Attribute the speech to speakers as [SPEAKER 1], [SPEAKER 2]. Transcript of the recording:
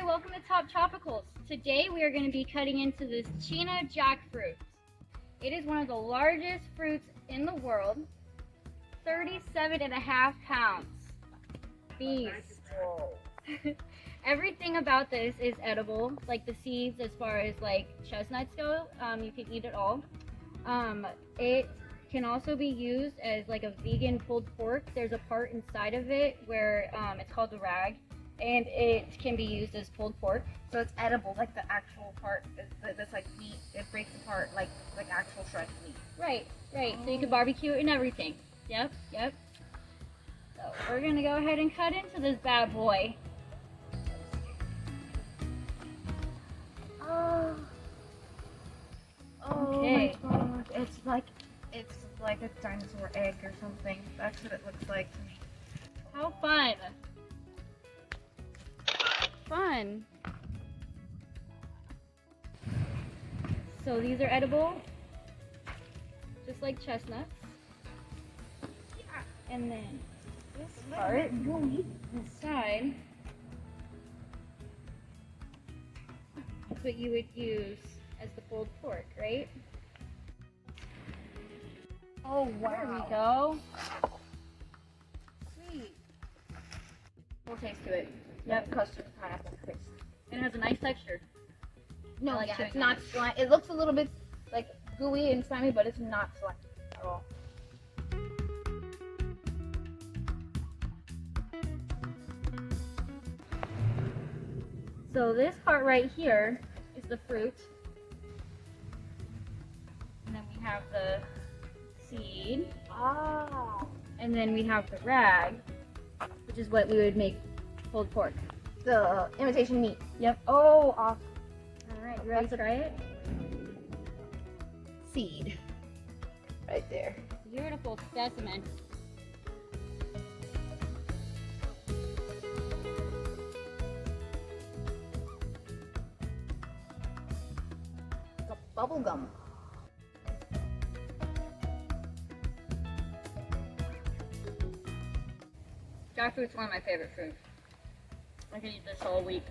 [SPEAKER 1] welcome to Top Tropicals. Today we are going to be cutting into this Chiane jackfruit. It is one of the largest fruits in the world, 37.5 pounds. Beast. Everything about this is edible, like the seeds as far as like chestnuts go, you can eat it all. It can also be used as like a vegan pulled pork. There's a part inside of it where it's called the rag, and it can be used as pulled pork.
[SPEAKER 2] So it's edible, like the actual part that's like meat. It breaks apart like actual shredded meat.
[SPEAKER 1] Right. So you can barbecue it and everything. Yep. So we're gonna go ahead and cut into this bad boy. Okay.
[SPEAKER 2] Oh my God. It's like a dinosaur egg or something. That's what it looks like to me.
[SPEAKER 1] How fun! Fun! So these are edible, just like chestnuts. Yeah. And then this part inside is what you would use as the pulled pork, right?
[SPEAKER 2] Oh wow.
[SPEAKER 1] There we go.
[SPEAKER 2] Sweet. We'll taste to it.
[SPEAKER 1] Yep.
[SPEAKER 2] Custard pineapple taste.
[SPEAKER 1] And it has a nice texture.
[SPEAKER 2] No,
[SPEAKER 1] I like
[SPEAKER 2] yeah,
[SPEAKER 1] chewing
[SPEAKER 2] it's not slimy. It looks a little bit like gooey and slimy, but it's not slimy at all.
[SPEAKER 1] So this part right here is the fruit. And then we have the seed.
[SPEAKER 2] Ah.
[SPEAKER 1] And then we have the rag, which is what we would make pulled pork.
[SPEAKER 2] The imitation meat.
[SPEAKER 1] Yep.
[SPEAKER 2] Oh, awesome.
[SPEAKER 1] Alright, you ready to try it?
[SPEAKER 2] Seed. Right there.
[SPEAKER 1] Beautiful specimen.
[SPEAKER 2] It's a bubblegum.
[SPEAKER 1] Jackfruit's one of my favorite fruits. I can eat this all week.